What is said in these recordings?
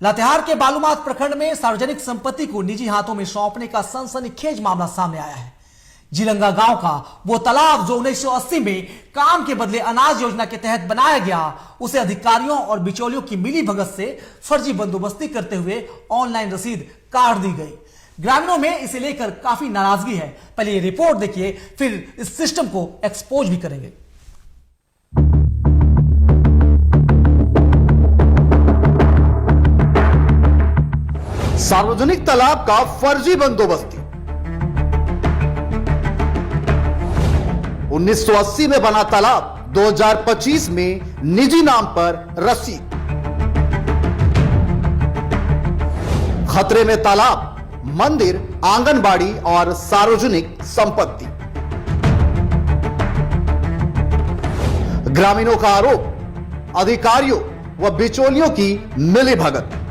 लातेहार के बालूमाथ प्रखंड में सार्वजनिक संपत्ति को निजी हाथों में सौंपने का सनसनीखेज मामला सामने आया है। जिलंगा गांव का वो तालाब जो 1980 में काम के बदले अनाज योजना के तहत बनाया गया, उसे अधिकारियों और बिचौलियों की मिली भगत से फर्जी बंदोबस्ती करते हुए ऑनलाइन रसीद काट दी गई। ग्रामीणों में इसे लेकर काफी नाराजगी है। पहले ये रिपोर्ट देखिए, फिर इस सिस्टम को एक्सपोज भी करेंगे। सार्वजनिक तालाब का फर्जी बंदोबस्ती। 1980 में बना तालाब 2025 में निजी नाम पर रसीद। खतरे में तालाब, मंदिर, आंगनबाड़ी और सार्वजनिक संपत्ति। ग्रामीणों का आरोप, अधिकारियों व बिचौलियों की मिलीभगत।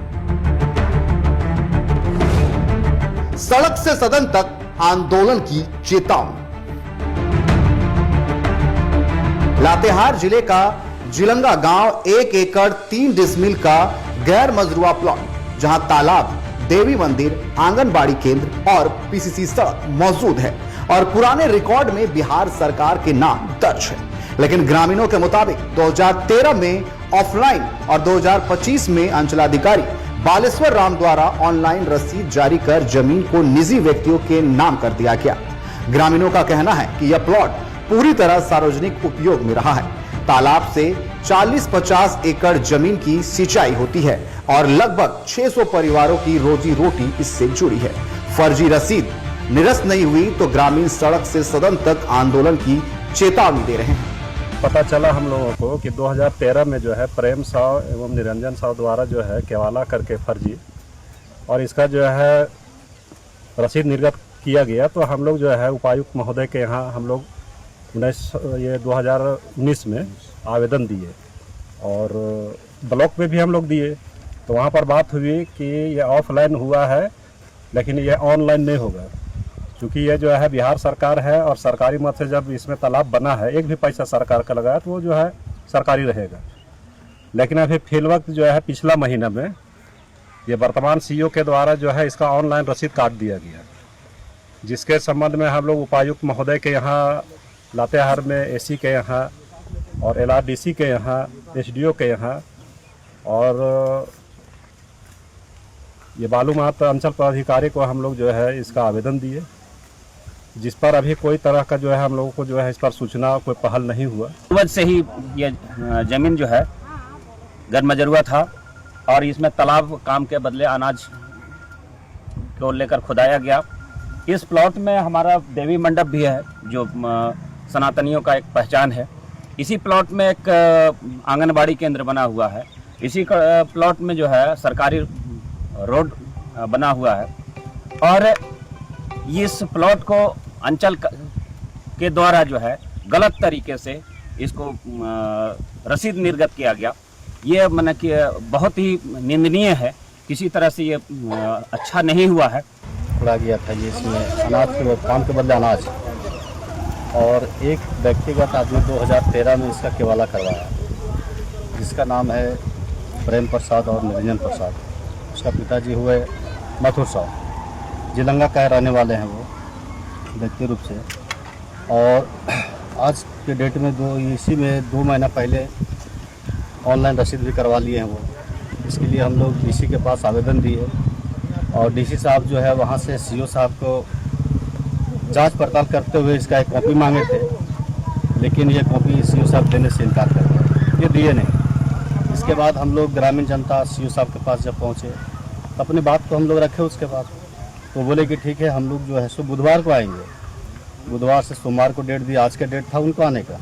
सड़क से सदन तक आंदोलन की चेतावनी। लातेहार जिले का जिलंगा गांव 1 एकड़ 3 डिसमिल का गैर मजरूआ प्लॉट, जहां तालाब, देवी मंदिर, आंगनबाड़ी केंद्र और पीसीसी सड़क मौजूद है और पुराने रिकॉर्ड में बिहार सरकार के नाम दर्ज है। लेकिन ग्रामीणों के मुताबिक 2013 में ऑफलाइन और 2025 में अंचलाधिकारी बालेश्वर राम द्वारा ऑनलाइन रसीद जारी कर जमीन को निजी व्यक्तियों के नाम कर दिया गया। ग्रामीणों का कहना है कि यह प्लॉट पूरी तरह सार्वजनिक उपयोग में रहा है। तालाब से 40-50 एकड़ जमीन की सिंचाई होती है और लगभग 600 परिवारों की रोजी रोटी इससे जुड़ी है। फर्जी रसीद निरस्त नहीं हुई तो ग्रामीण सड़क से सदन तक आंदोलन की चेतावनी दे रहे हैं। पता चला हम लोगों को कि 2013 में जो है प्रेम साव एवं निरंजन साव द्वारा जो है केवाला करके फर्जी और इसका जो है रसीद निर्गत किया गया। तो हम लोग जो है उपायुक्त महोदय के यहाँ हम लोग 2019 में आवेदन दिए और ब्लॉक में भी हम लोग दिए। तो वहाँ पर बात हुई कि ये ऑफलाइन हुआ है लेकिन ये ऑनलाइन नहीं होगा, क्योंकि ये जो है बिहार सरकार है और सरकारी मत से जब इसमें तालाब बना है, एक भी पैसा सरकार का लगाया तो वो जो है सरकारी रहेगा। लेकिन अभी फिलवक्त जो है पिछला महीना में ये वर्तमान सीईओ के द्वारा जो है इसका ऑनलाइन रसीद काट दिया गया, जिसके संबंध में हम लोग उपायुक्त महोदय के यहाँ, लातेहार में एसी के यहाँ और LRDC के यहाँ, SDO के यहाँ और ये बालूमाथ अंचल पदाधिकारी को हम लोग जो है इसका आवेदन दिए, जिस पर अभी कोई तरह का जो है हम लोगों को जो है इस पर सूचना कोई पहल नहीं हुआ। पूर्वज से ही ये जमीन जो है गैर मजरूआ था और इसमें तालाब काम के बदले अनाज को लेकर खुदाया गया। इस प्लॉट में हमारा देवी मंडप भी है जो सनातनियों का एक पहचान है। इसी प्लॉट में एक आंगनबाड़ी केंद्र बना हुआ है। इसी प्लॉट में जो है सरकारी रोड बना हुआ है और इस प्लॉट को अंचल के द्वारा जो है गलत तरीके से इसको रसीद निर्गत किया गया। ये माने कि बहुत ही निंदनीय है, किसी तरह से ये अच्छा नहीं हुआ है। खुला गया था ये, इसमें अनाज के काम के बदले अनाज और एक व्यक्तिगत आदमी 2013 में इसका केवाला करवाया, जिसका नाम है प्रेम प्रसाद और निरंजन प्रसाद। उसका पिताजी हुए मथुर साहब, जिलंगा का रहने वाले हैं वो व्यक्ति रूप से। और आज के डेट में इसी में 2 महीना पहले ऑनलाइन रसीद भी करवा लिए हैं वो। इसके लिए हम लोग डीसी के पास आवेदन दिए और डीसी साहब जो है वहाँ से सीओ साहब को जांच पड़ताल करते हुए इसका एक कॉपी मांगे थे, लेकिन ये कॉपी सीओ साहब देने से इनकार कर दिया, ये दिए नहीं। इसके बाद हम लोग ग्रामीण जनता सीओ साहब के पास जब पहुँचे तो अपनी बात को हम लोग रखे। उसके बाद तो बोले कि ठीक है, हम लोग जो है सो बुधवार को आएंगे। बुधवार से सोमवार को डेट दी, आज का डेट था उनको आने का,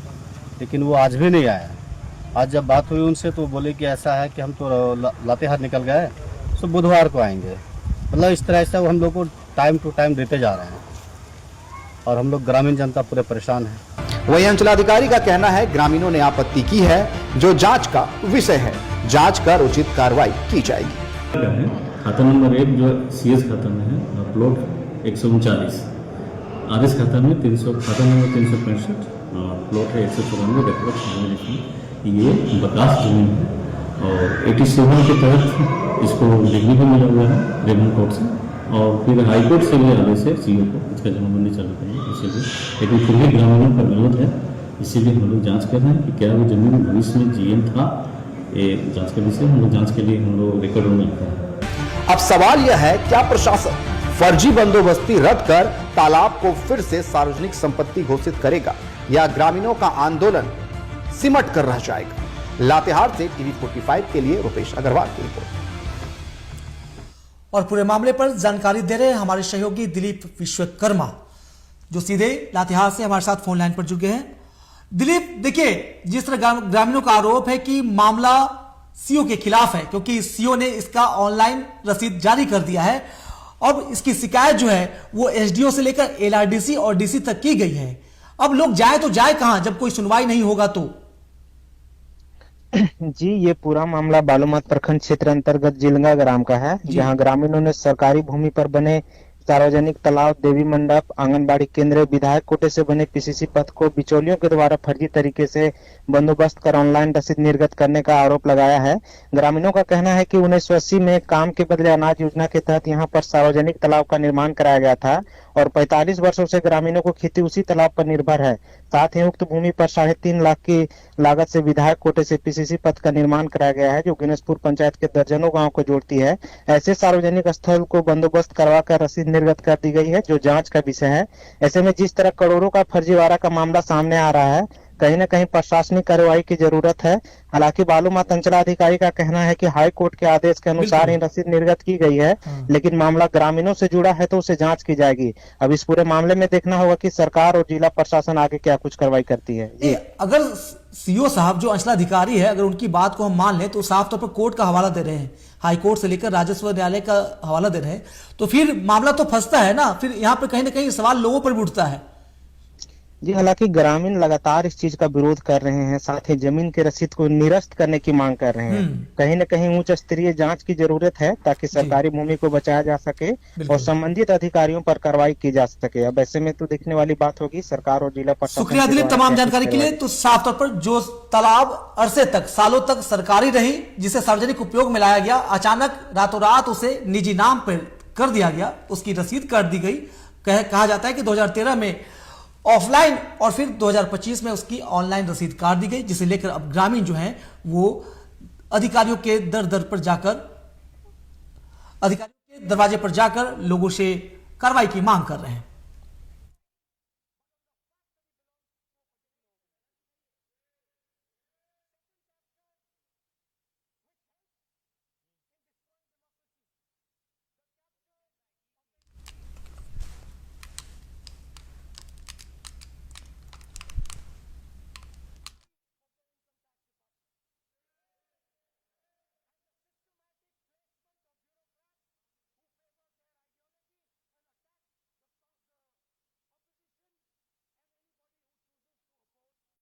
लेकिन वो आज भी नहीं आया। आज जब बात हुई उनसे तो बोले कि ऐसा है कि हम तो लातेहार निकल गए, सो बुधवार को आएंगे। मतलब इस तरह से वो हम लोग को टाइम टू टाइम देते जा रहे हैं और हम लोग ग्रामीण जनता पूरे परेशान हैं। वहीं अंचलाधिकारी का कहना है ग्रामीणों ने आपत्ति की है, जो जांच का विषय है। जांच कर उचित कार्रवाई की जाएगी। खाता नंबर 1 जो CS खाता में है, प्लॉट 139, आदेश खाता में 300, खाता नंबर 365 और प्लॉट है 194। ये बकास जमीन है और 87 के तहत इसको डिग्री भी मिला हुआ है रेमन कोर्ट से, और फिर हाई कोर्ट से भी आदेश है सीओ को इसका जमाबंदी चालू करना इसीलिए। लेकिन फिर भी ग्रामीणों का विरोध है, इसीलिए हम लोग जाँच कर रहे हैं कि क्या वो जमीन भविष्य में जीएम था। ये जाँच का विषय हम लोग जाँच के लिए हम लोग रिकॉर्ड में लिखा है। अब सवाल यह है, क्या प्रशासन फर्जी बंदोबस्ती रद्द कर तालाब को फिर से सार्वजनिक संपत्ति घोषित करेगा या ग्रामीणों का आंदोलन सिमट कर रह जाएगा? लातेहार से टीवी 45 के लिए रुपेश अग्रवाल की रिपोर्ट। और पूरे मामले पर जानकारी दे रहे हैं हमारे सहयोगी दिलीप विश्वकर्मा, जो सीधे लातेहार से हमारे साथ फोन लाइन पर जुड़ गए हैं। दिलीप, देखिए, जिस तरह ग्रामीणों का आरोप है कि मामला सीओ के खिलाफ है, क्योंकि सीओ ने इसका ऑनलाइन रसीद जारी कर दिया है और इसकी शिकायत जो है वो एसडीओ से लेकर एलआरडीसी और डीसी तक की गई है। अब लोग जाए तो जाए कहां जब कोई सुनवाई नहीं होगा तो? जी, ये पूरा मामला बालूमाथ प्रखंड क्षेत्र अंतर्गत जिलंगा ग्राम का है, जहां ग्रामीणों ने सरकारी भूमि पर बने सार्वजनिक तालाब, देवी मंडप, आंगनबाड़ी केंद्र, विधायक कोटे से बने पीसीसी पथ को बिचौलियों के द्वारा फर्जी तरीके से बंदोबस्त कर ऑनलाइन रसीद निर्गत करने का आरोप लगाया है। ग्रामीणों का कहना है कि 1980 में काम के बदले अनाज योजना के तहत यहां पर सार्वजनिक तालाब का निर्माण कराया गया था और 45 वर्षों से ग्रामीणों को खेती उसी तालाब पर निर्भर है। साथ ही उक्त भूमि पर 3.5 लाख की लागत से विधायक कोटे से पीसीसी पथ का निर्माण कराया गया है, जो गिनसपुर पंचायत के दर्जनों गाँव को जोड़ती है। ऐसे सार्वजनिक स्थल को बंदोबस्त करवाकर रसीद निर्गत कर दी गई है, जो जांच का विषय है। ऐसे में जिस तरह करोड़ों का फर्जीवाड़ा का मामला सामने आ रहा है, कहीं न कहीं प्रशासनिक कार्रवाई की जरूरत है। हालांकि बालूमाथ अंचलाधिकारी का कहना है कि हाई कोर्ट के आदेश के अनुसार ही रसीद निर्गत की गई है, लेकिन मामला ग्रामीणों से जुड़ा है तो उसे जांच की जाएगी। अब इस पूरे मामले में देखना होगा कि सरकार और जिला प्रशासन आगे क्या कुछ कार्रवाई करती है। जी, अगर सीओ साहब जो अंचलाधिकारी है, अगर उनकी बात को हम मान लें तो साफ तौर पर कोर्ट का हवाला दे रहे हैं, हाई कोर्ट से लेकर राजस्व न्यायालय का हवाला दे रहे हैं, तो फिर मामला तो फंसता है ना। फिर यहाँ पर कहीं ना कहीं सवाल लोगों पर भी उठता है। जी, हालांकि ग्रामीण लगातार इस चीज का विरोध कर रहे हैं, साथ ही जमीन के रसीद को निरस्त करने की मांग कर रहे हैं। कहीं न कहीं उच्च स्तरीय जांच की जरूरत है ताकि सरकारी भूमि को बचाया जा सके और संबंधित अधिकारियों पर कार्रवाई की जा सके। अब ऐसे में तो देखने वाली बात होगी सरकार और जिला प्रशासन। शुक्रिया दिलीप तमाम जानकारी के लिए। तो साफ तौर पर जो तालाब अरसे तक, सालों तक सरकारी रही, जिसे सार्वजनिक उपयोग में लाया गया, अचानक रातों रात उसे निजी नाम पर कर दिया गया, उसकी रसीद काट दी गई। कहा जाता है कि 2013 में ऑफलाइन और फिर 2025 में उसकी ऑनलाइन रसीद काट दी गई, जिसे लेकर अब ग्रामीण जो हैं वो अधिकारियों के दरवाजे पर जाकर लोगों से कार्रवाई की मांग कर रहे हैं।